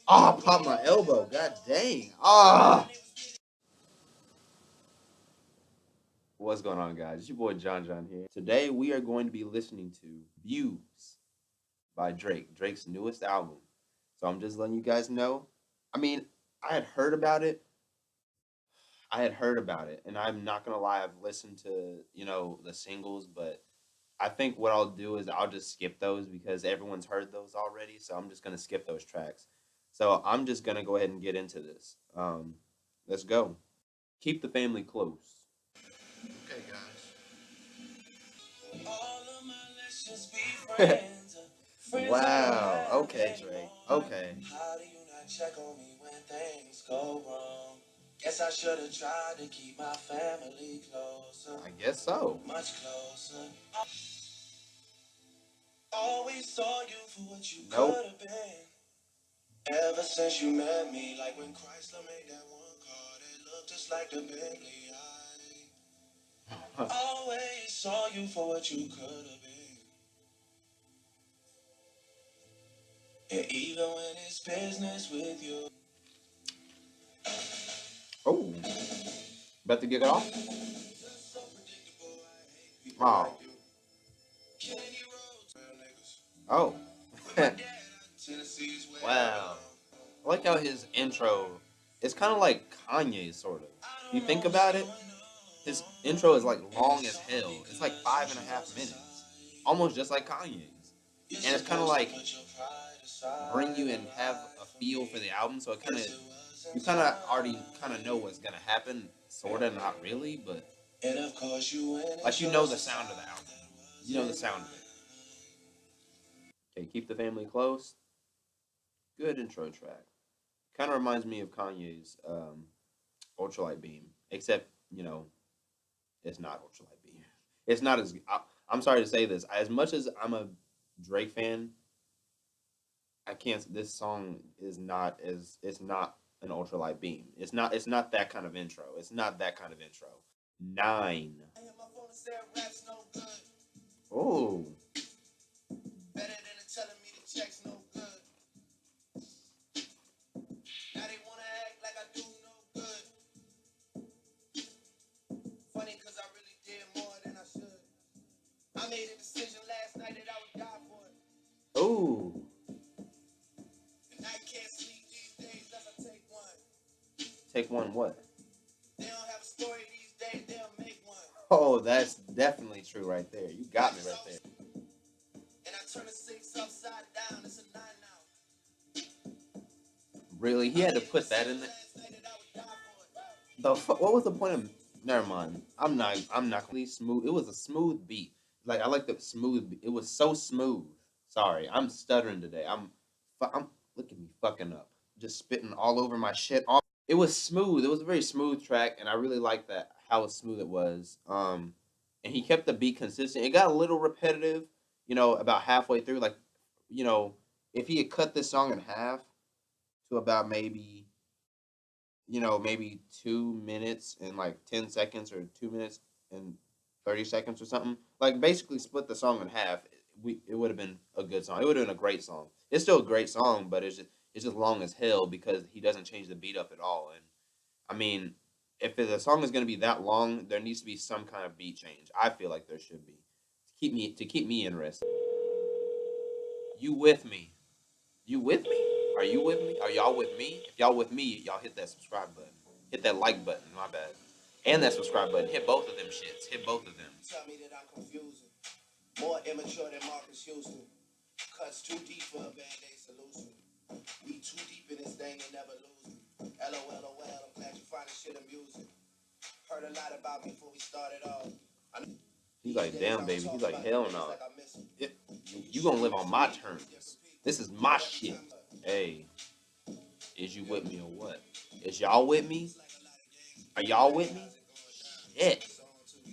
Oh, I popped my elbow. God dang. Ah. What's going on, guys? It's your boy John here. Today we are going to be listening to Views by Drake, Drake's newest album. So I'm just letting you guys know. I mean, I had heard about it. And I'm not gonna lie, I've listened to, the singles, but I think what I'll do is I'll just skip those because everyone's heard those already. So I'm just gonna skip those tracks. So I'm just gonna go ahead and get into this. Let's go. Keep the family close. Okay, guys. Wow. Okay, Drake. Okay. How do you not check on me when things go wrong? Guess I should have tried to keep my family closer. I guess so. Much closer. Always saw you for what you could have been. Ever since you met me, like when Chrysler made that one car that looked just like the Bentley. I always saw you for what you could have been. And even when it's business with you. Oh, about to get it off? Oh. Oh. Wow. I like how his intro, it's kind of like Kanye's, sort of. If you think about it, his intro is like long as hell. It's like 5.5 minutes. Almost just like Kanye's. And it's kind of like bring you and have a feel for the album. So it kind of, you kind of already kind of know what's going to happen. Sort of, not really, but like you know the sound of the album. You know the sound of it. Okay, Keep the Family Close. Good intro track. Kind of reminds me of Kanye's Ultralight Beam, except it's not Ultralight Beam. It's not as. I'm sorry to say this. As much as I'm a Drake fan, I can't. This song is not as. It's not an Ultralight Beam. It's not. It's not that kind of intro. It's not that kind of intro. 9. Oh. Better than telling me the check's no good. Now they wanna act like I do no good. Funny cause I really did more than I should. I made a decision last night that I would die for it. Ooh. And I can't sleep these days unless I take one. Take one what? They don't have a story these days, they'll make one. Oh, that's definitely true right there. You got me right there. And I turn a 6 upside down, it's a 9 now. Really? He had to put that in there? What was the point of? Never mind. I'm not really smooth. It was a smooth beat. Like I like the smooth. It was so smooth. Sorry, I'm stuttering today. I'm look at me fucking up. Just spitting all over my shit. It was smooth. It was a very smooth track, and I really liked that how smooth it was. And he kept the beat consistent. It got a little repetitive, about halfway through. Like, if he had cut this song in half to about maybe 2 minutes and like 10 seconds or 2 minutes and 30 seconds or something. Like basically split the song in half. It would have been a good song. It would have been a great song. It's still a great song, but it's just long as hell because he doesn't change the beat up at all. And I mean, if the song is going to be that long, there needs to be some kind of beat change. I feel like there should be to keep me interested. You with me? You with me? Are you with me? Are y'all with me? If y'all with me, y'all hit that subscribe button. Hit that like button, my bad. And that subscribe button. Hit both of them shits. Hit both of them. Tell me that I'm confusing. More immature than Marcus Houston. Cuts too deep for a band-aid solution. We too deep in this thing and never losing. LOL, I'm glad you find this shit amusing. Heard a lot about me before we started off. He's like, damn, baby. He's like, hell no. You gonna live on my terms. This is my shit. Hey, is you with me or what? Is y'all with me? Are y'all with me? Shit.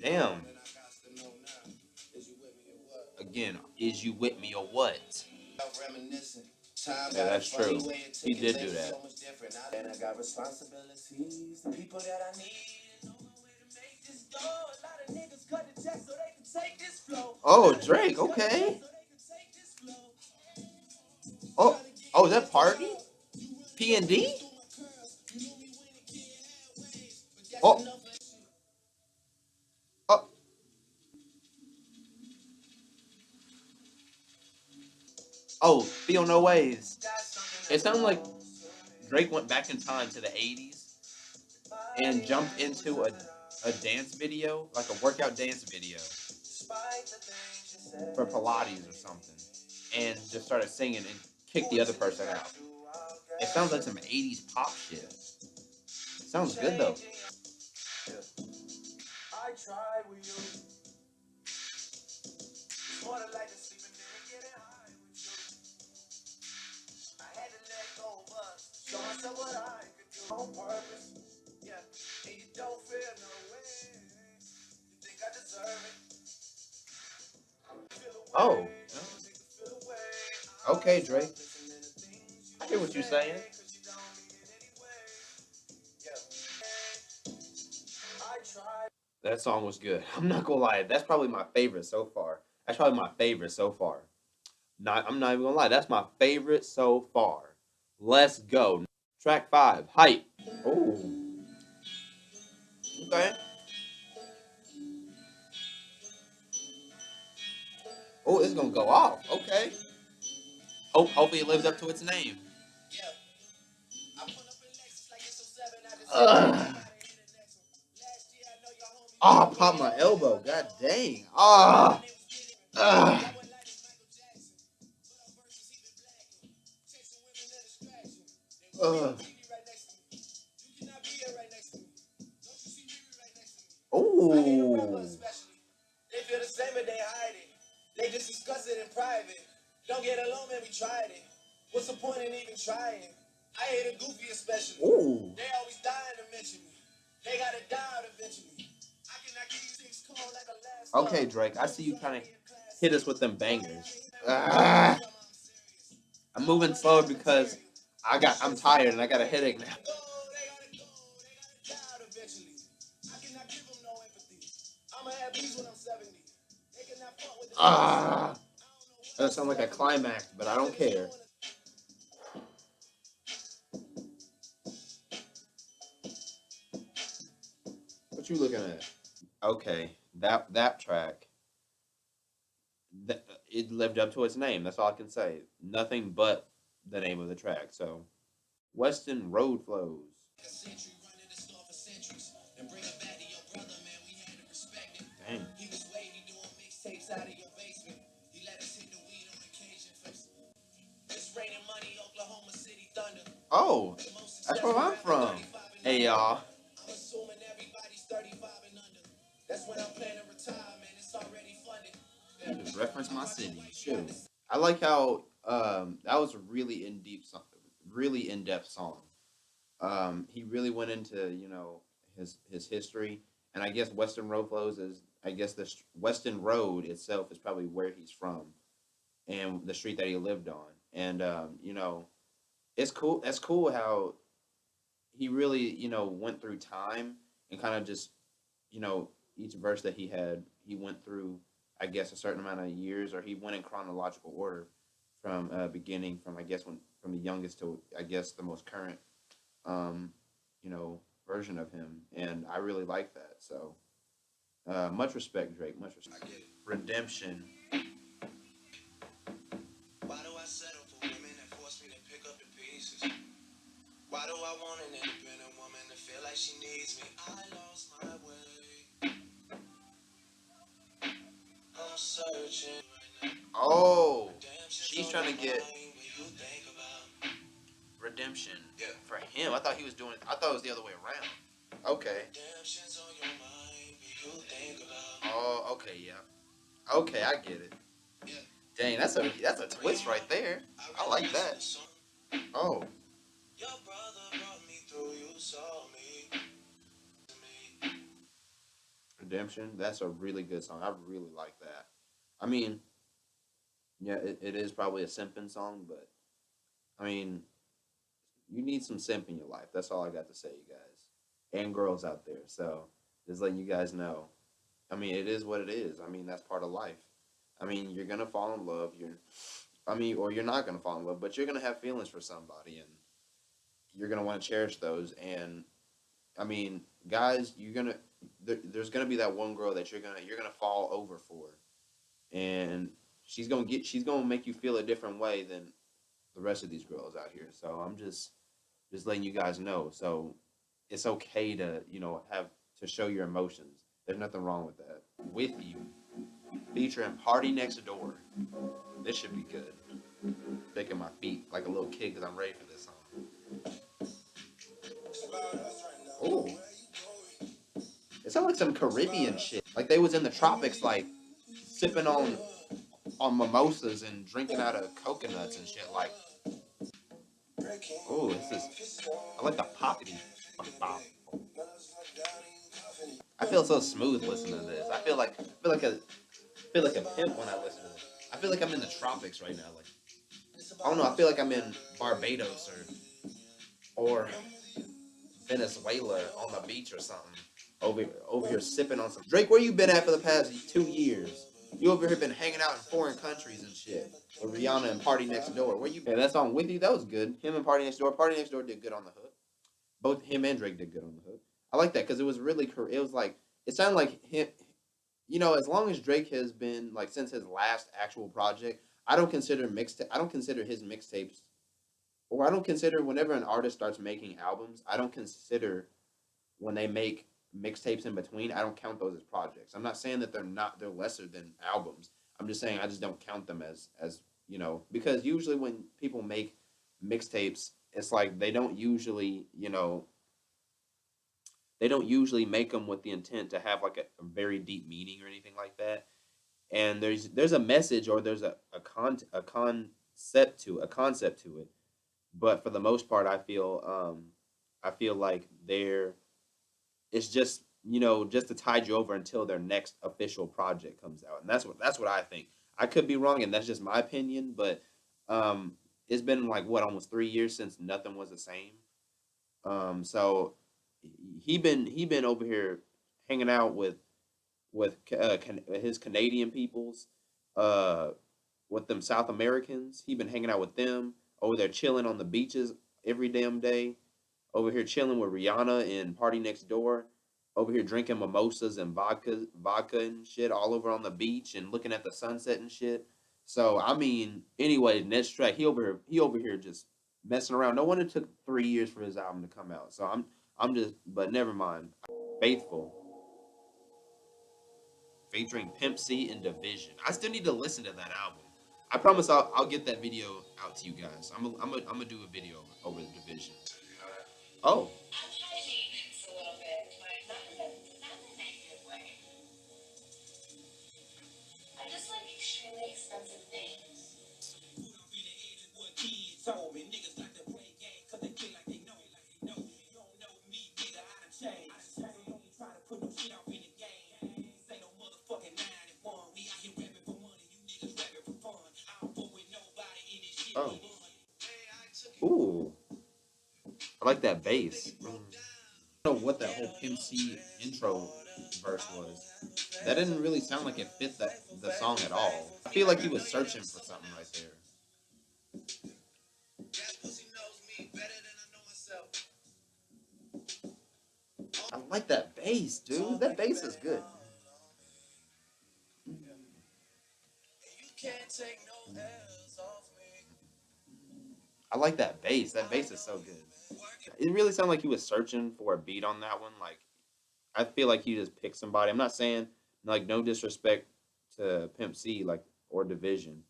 Damn. Again, is you with me or what? Yeah, that's true. He did do that. And I got responsibilities, the people that I need. Oh, Drake, okay. Oh, is that Party? P&D? Oh, oh, oh, Feel No Ways. It sounds like Drake went back in time to the 80s and jumped into a dance video, like a workout dance video for Pilates or something, and just started singing and kicked the other person out. It sounds like some 80s pop shit. Sounds good though. Oh, okay, Drake. I hear what you're saying. That song was good. I'm not gonna lie. That's probably my favorite so far. That's probably my favorite so far. I'm not even gonna lie. That's my favorite so far. Let's go. Track 5, Hype. Oh, okay. Oh, it's gonna go off. Okay. Hopefully it lives up to its name. Ugh. Ah, oh, pop my elbow. God dang. Ah. Ugh. Ugh. Oh. They feel the same, but they hide it. They just discuss it in private. Don't get along, man, we tried it. What's the point in even trying? I hate a goofy especially. Ooh. They always dying to mention me. They gotta die out eventually. I cannot give you 6 calls like a last. Okay, Drake, I see you kind of hit us with them bangers. Ah. I'm moving slow because I'm tired and I got a headache now. Ah, that sounds like a climax, but I don't care. What you looking at? Okay, that track, it lived up to its name. That's all I can say. Nothing but the name of the track. So, Weston Road flows. Dang. Oh, that's where I'm from. Hey y'all. You just reference my city. Shoot. I like how that was a really in deep song, really in depth song. He really went into his history, and I guess Western Road flows is I guess the Weston Road itself is probably where he's from and the street that he lived on, and it's cool. That's cool how he really went through time and kind of just each verse that he had he went through I guess a certain amount of years or he went in chronological order from beginning from I guess when from the youngest to I guess the most current um, version of him, and I really like that. So much respect, Drake. Much respect. Redemption. Why do I settle for women that force me to pick up the pieces? Why do I want an independent woman to feel like she needs me? I lost my way. I'm searching. Oh, she's trying to get redemption for him. I thought he was doing. I thought it was the other way around. Okay. Oh, okay, yeah. Okay, I get it. Dang, that's a twist right there. I like that. Oh, redemption. That's a really good song. I really like that. I mean, yeah, it is probably a simping song, but I mean, you need some simp in your life. That's all I got to say, you guys, and girls out there. So just letting you guys know. I mean, it is what it is. I mean, that's part of life. I mean, you're gonna fall in love. I mean, or you're not gonna fall in love, but you're gonna have feelings for somebody, and you're gonna want to cherish those. And I mean, guys, there's gonna be that one girl that you're gonna fall over for, and she's gonna make you feel a different way than the rest of these girls out here. So I'm just letting you guys know. So it's okay to have to show your emotions. There's nothing wrong with that. With You, featuring Party Next Door. This should be good. Shaking my feet like a little kid because I'm ready for this song. Oh, it sounds like some Caribbean shit. Like they was in the tropics, like sipping on mimosas and drinking out of coconuts and shit. Like, oh, this is. I like the poppity. I feel so smooth listening to this. I feel like a pimp when I listen to this. I feel like I'm in the tropics right now. Like I don't know. I feel like I'm in Barbados or Venezuela on the beach or something. Over here sipping on some Drake. Where you been at for the past 2 years? You over here been hanging out in foreign countries and shit with Rihanna and Party Next Door. Where you been? Yeah, that song With You, that was good. Him and Party Next Door. Party Next Door did good on the hook. Both him and Drake did good on the hook. I like that because it was really. It was like it sounded like him. As long as Drake has been like since his last actual project, I don't consider his mixtapes, or I don't consider whenever an artist starts making albums, I don't consider when they make mixtapes in between, I don't count those as projects. I'm not saying that they're lesser than albums. I'm just saying I just don't count them as because usually when people make mixtapes, it's like they don't usually make them with the intent to have like a very deep meaning or anything like that. And there's a message, or there's a concept to it. But for the most part, I feel like it's just to tide you over until their next official project comes out. And that's what I think. I could be wrong, and that's just my opinion. But it's been like what, almost 3 years since nothing was the same. So he been over here hanging out with his Canadian peoples, uh, with them South Americans. He been hanging out with them over there, chilling on the beaches every damn day. Over here chilling with Rihanna and Party Next Door. Over here drinking mimosas and vodka and shit all over on the beach and looking at the sunset and shit. So I mean, anyway, next track, he over here just messing around. No wonder it took 3 years for his album to come out. So but never mind. Faithful, featuring Pimp C and Division. I still need to listen to that album. I promise I'll get that video out to you guys. I'm gonna do a video over the Division. Oh, oh, ooh, I like that bass. I don't know what that whole Pimp C intro verse was. That didn't really sound like it fit the song at all. I feel like he was searching for something right there. I like that bass, dude. That bass is good. I like that bass. That bass is so good. It really sounded like he was searching for a beat on that one. Like I feel like he just picked somebody. I'm not saying like no disrespect to Pimp C like or Division,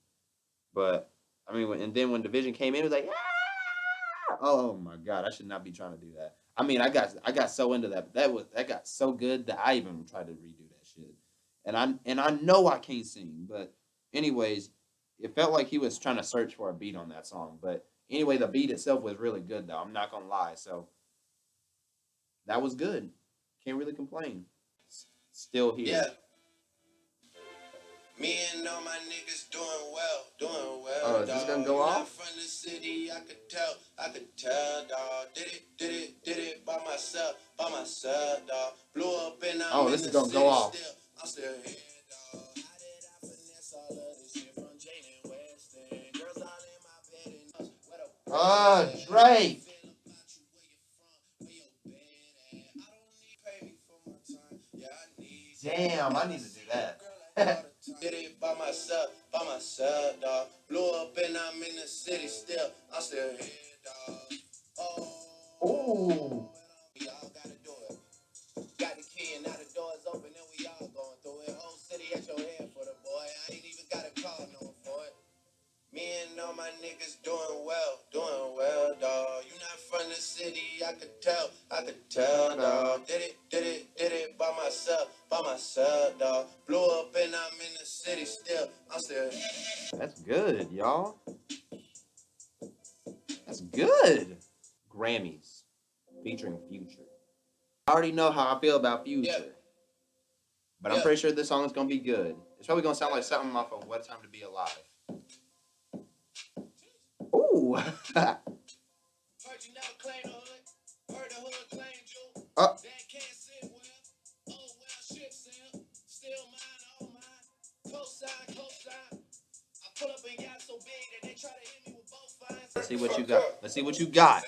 but I mean, and then when Division came in, it was like, ah! Oh my god, I should not be trying to do that. I mean, I got so into that. That got so good that I even tried to redo that shit. And I know I can't sing, but anyways, it felt like he was trying to search for a beat on that song. But anyway, the beat itself was really good though. I'm not gonna lie. So that was good. Can't really complain. Still here. Yeah. Me and all my niggas doing well, doing well. Oh, is this gonna go off? From the city, I could tell, dog. Did it by myself, dog. Blew up and I'm oh, this is gonna go off. I'm still here, dog. How did I finesse all of this shit from Jalen Weston? Girls all in my bed and Drake. Damn, I need to do that. Did it by myself, dog. Blew up and I'm in the city still. I'm still here, dog. Oh. We all gotta do it. Got the key and now the door's open and we all going through it. Whole city at your head for the boy. I ain't even got a call no one for it. Me and all my niggas doing well, dog. You not from the city, I could tell, dog. Did it by myself, dog. Blew up and I'm in the city still. I'm still. That's good, y'all. That's good. Grammys featuring Future. I already know how I feel about Future. Yeah. But I'm pretty sure this song is gonna be good. It's probably gonna sound like something off of What a Time to Be Alive. Ooh. Heard you never claim the hood. Heard the hood claim you. Oh. That can't sit well. Oh well, shit sell. Still mine, all mine. Cosign. I pull up and got so big that they try to hit me with both fines. Let's see what you got. Let's see what you got.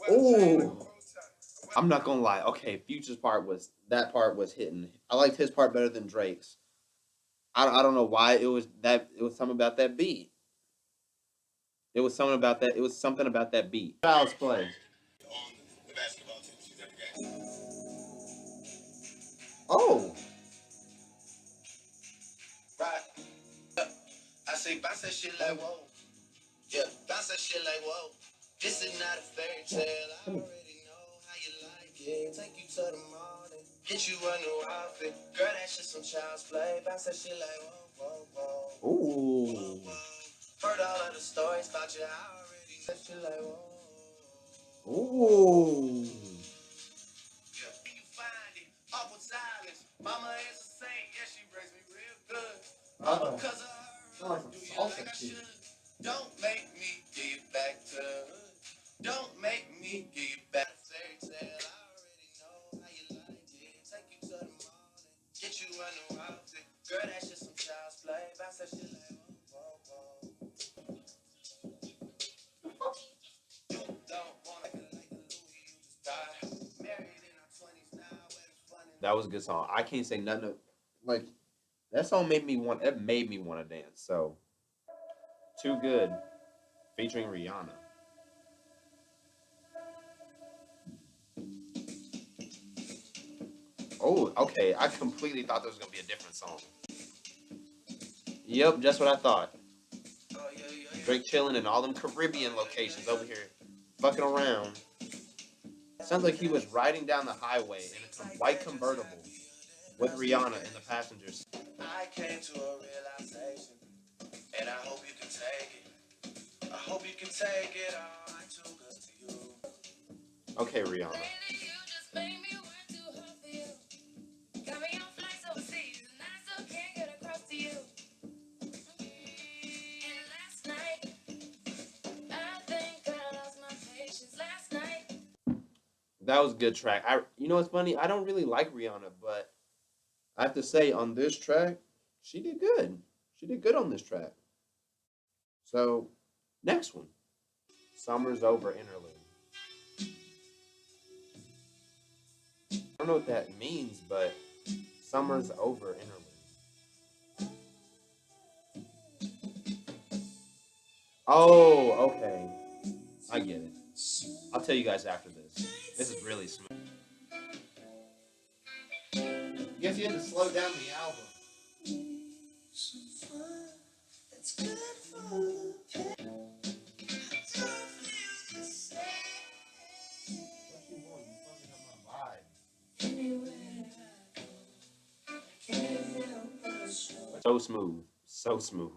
Ooh. I'm not gonna lie. Okay, Future's part was hitting. I liked his part better than Drake's. I don't know why it was something about that beat. It was something about that beat. Child's Play. Oh. Right. I say bounce that shit like whoa. Yeah, bounce that shit like whoa. This is not a fairy tale. I already know how you like it. Take you to the morning. Get you a new outfit. Girl, that shit some child's play. Bounce that shit like whoa. Ooh. Heard all of the stories about you. I already know that shit like whoa. Ooh. Yeah. You find it. Awful silence. Mama is a saint. Yeah, she raised me real good. Because of her. Do you like I should? Don't make me give it back to the hood. Don't make me give it back. Fairy tale, I already know how you like it. Take you to the morning, get you a new outfit. Girl, that shit some child's play. Bounce that shit like whoa. You don't wanna feel like the Louis you just died. Married in our 20s now, where the fun is. That was a good song. I can't say nothing like that song made me want to dance. So Too Good featuring Rihanna. Oh, okay. I completely thought there was gonna be a different song. Yep, just what I thought. Drake chilling in all them Caribbean locations over here, fucking around. Sounds like he was riding down the highway in a white convertible with Rihanna in the passenger seat. I came to a realization, and I hope you can take it. I hope you can take it all. I'm too good to you. Okay, Rihanna. That was a good track. You know what's funny? I don't really like Rihanna, but I have to say on this track, she did good. She did good on this track. So, next one. Summer's Over interlude. I don't know what that means, but Summer's Over interlude. Oh, okay. I get it. I'll tell you guys after this. This is really smooth. Guess you had to slow down the album. So smooth. So smooth.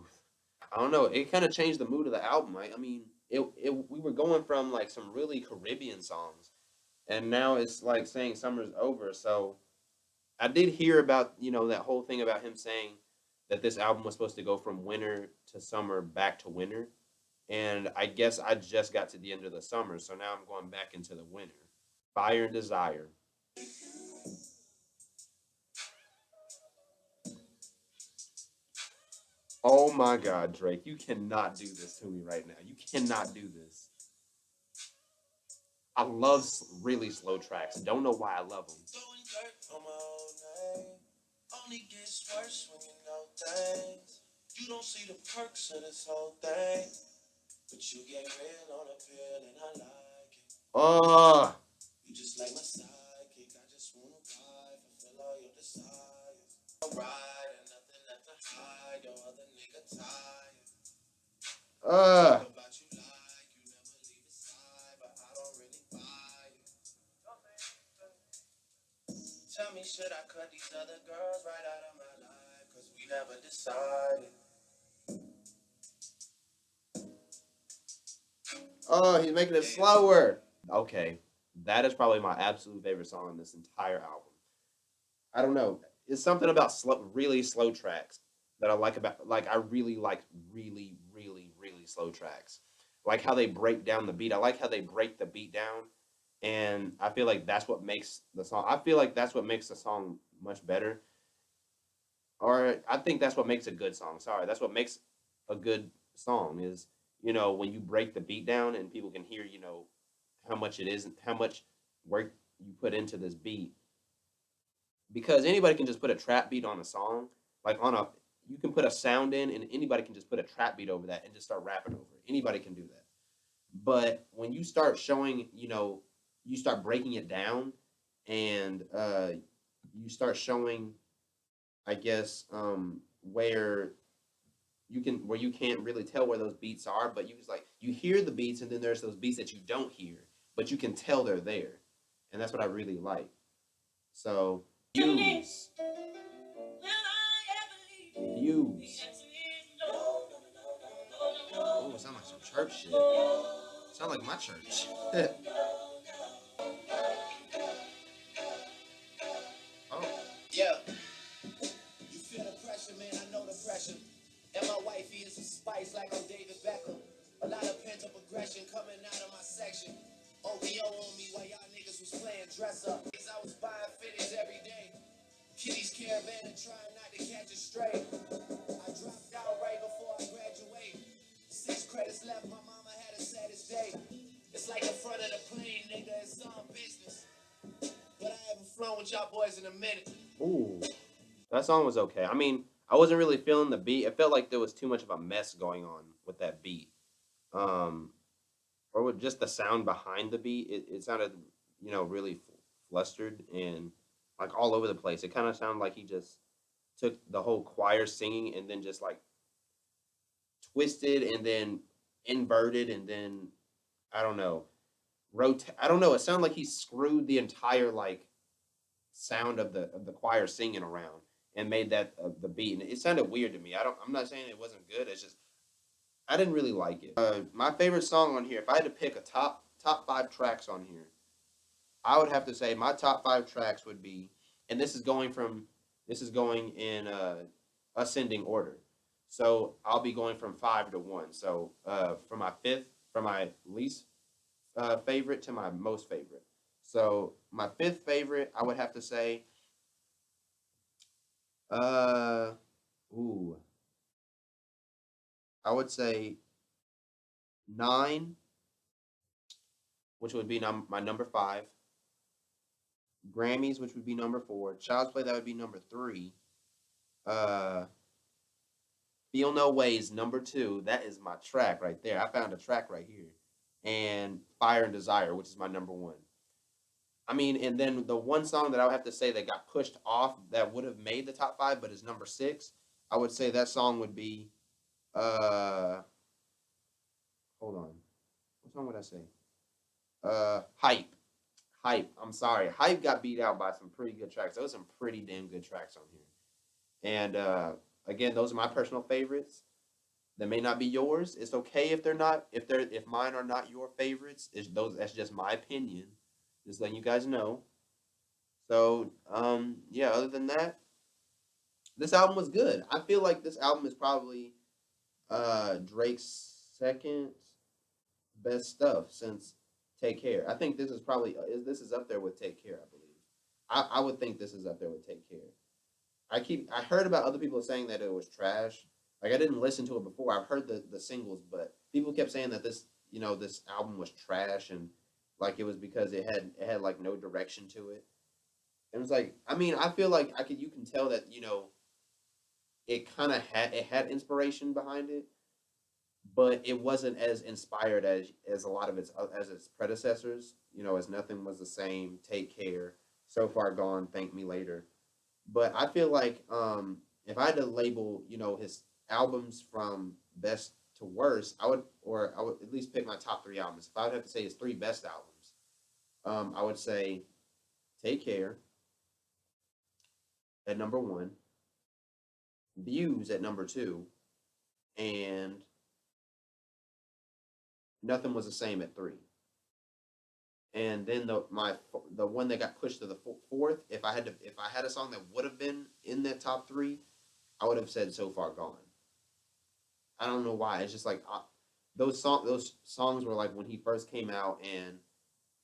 I don't know. It kind of changed the mood of the album. I mean, we were going from like some really Caribbean songs, and now it's like saying summer's over. So I did hear about that whole thing about him saying that this album was supposed to go from winter to summer back to winter, and I guess I just got to the end of the summer, so now I'm going back into the winter. Fire and Desire. Oh my God, Drake, you cannot do this to me right now. You cannot do this. I love really slow tracks. Don't know why I love them. Throwing dirt on my own name. Only gets worse when you know things. You don't see the perks of this whole thing. But you get real on a pill and I like it. Oh, You just like my sidekick. I just wanna ride, fulfill all your desires. Ride and nothing left to hide. Your other nigga tired. uh, Talk about you like you never leave his side, but I don't really buy it. Tell me, should I cut these other girls right out of my life? Cause we never decided. oh, he's making it slower. Okay, that is probably my absolute favorite song on this entire album. I don't know. It's something about really slow tracks that I like about. Like I really like really slow tracks. Like how they break down the beat. I like how they break the beat down, and I feel like that's what makes the song. I feel like that's what makes the song much better. Or I think that's what makes a good song. Sorry, that's what makes a good song is when you break the beat down and people can hear how much it is, how much work you put into this beat because anybody can just put a trap beat on a song, like on a you can put a sound in and anybody can just put a trap beat over that and just start rapping over it. Anybody can do that. But when you start showing, you start breaking it down and you start showing, I guess, where you can't really tell where those beats are, but you hear the beats and then there's those beats that you don't hear, but you can tell they're there. And that's what I really like. So views. Views. Oh, it sound like some church shit. Sound like my church. Oh. Yeah. You feel the pressure, man. I know the pressure. And my wifey is a spice like I'm David Beckham. A lot of pent up aggression coming out of my section. OVO on me while y'all niggas was playing dress up. I was buying fitties every day. Kitty's caravan and trying not to catch a stray. I dropped out right before I graduate. 6 credits left, my mama had a saddest day. It's like the front of the plane, nigga, it's some business. But I haven't flown with y'all boys in a minute. Ooh. That song was okay. I mean, I wasn't really feeling the beat. It felt like there was too much of a mess going on with that beat. Um, or with just the sound behind the beat. It sounded, really flustered and like all over the place. It kind of sounded like he just took the whole choir singing and then just like twisted and then inverted and then I don't know, rotate. I don't know. It sounded like he screwed the entire like sound of the choir singing around and made that the beat. And it sounded weird to me. I'm not saying it wasn't good. It's just I didn't really like it. My favorite song on here, if I had to pick a top 5 tracks on here, I would have to say my top 5 tracks would be, and this is going in ascending order. So I'll be going from 5 to 1. So from my least favorite to my most favorite. So my fifth favorite, I would have to say, uh, ooh, I would say 9, which would be my number 5. Grammys, which would be number 4. Child's Play, that would be number 3. Uh, Feel No Ways, number 2. That is my track right there. I found a track right here. And Fire and Desire, which is my number 1. I mean, and then the one song that I would have to say that got pushed off that would have made the top 5, but is number 6. I would say that song would be, uh, hold on. What song would I say? Hype. Hype. I'm sorry. Hype got beat out by some pretty good tracks. Those are some pretty damn good tracks on here. And again, those are my personal favorites. They may not be yours. It's okay if they're not. If mine are not your favorites. That's just my opinion. Just letting you guys know. So yeah. Other than that, this album was good. I feel like this album is probably Drake's second best stuff since Take Care. I think this is up there with Take Care. I believe. I would think this is up there with Take Care. I heard about other people saying that it was trash, Like I didn't listen to it before. I've heard the singles, but people kept saying that this this album was trash and like it was because it had like no direction to it. And it was like I mean I feel like you can tell that it kind of had inspiration behind it, but it wasn't as inspired as a lot of its predecessors. As Nothing Was the Same, Take Care, So Far Gone, Thank Me Later. But I feel like if I had to label his albums from best to worst, I would at least pick my top three albums. If I would have to say his three best albums, I would say Take Care at number one, Views at number two, and Nothing Was the Same at three. And then the one that got pushed to the fourth, if I had a song that would have been in that top three, I would have said So Far Gone. I don't know why. It's just like those songs were like when he first came out, and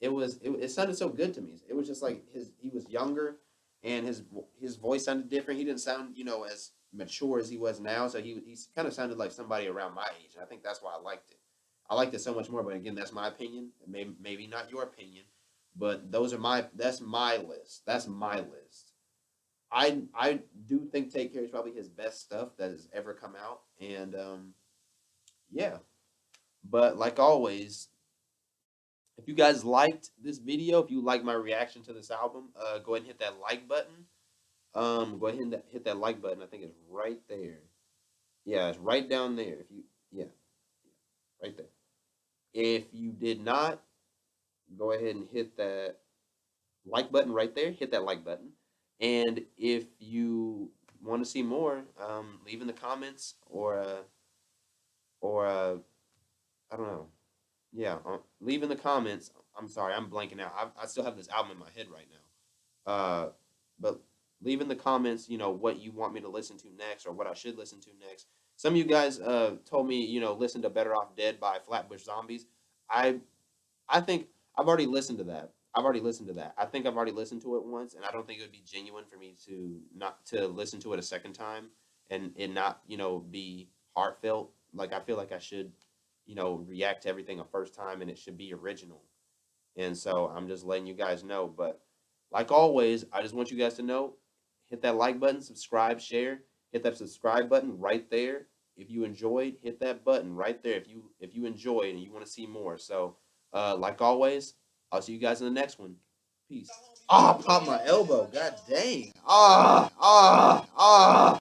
it sounded so good to me. It was just like he was younger, and his voice sounded different. He didn't sound as mature as he was now, so he kind of sounded like somebody around my age, and I think that's why I liked it. I liked it so much more, but again, that's my opinion. Maybe not your opinion, but that's my list. That's my list. I do think Take Care is probably his best stuff that has ever come out, and yeah. But like always, if you guys liked this video, if you like my reaction to this album, go ahead and hit that like button. Go ahead and hit that like button. I think it's right there. Yeah, it's right down there. If you yeah, right there. If you did not, go ahead and hit that like button right there. Hit that like button. And if you want to see more, leave in the comments or I don't know. Yeah, leave in the comments. I'm sorry, I'm blanking out. I still have this album in my head right now. But leave in the comments, what you want me to listen to next or what I should listen to next. Some of you guys told me, listen to Better Off Dead by Flatbush Zombies. I I think I've already listened to that. I've already listened to that. I think I've already listened to it once, and I don't think it would be genuine for me to not to listen to it a second time and it not be heartfelt. Like I feel like I should react to everything a first time, and it should be original. And so I'm just letting you guys know. But like always, I just want you guys to know, hit that like button, subscribe, share, hit that subscribe button right there. If you enjoyed, hit that button right there if you enjoyed and you want to see more. So like always, I'll see you guys in the next one. Peace. Ah, oh, pop my elbow. God dang. Ah, ah, ah.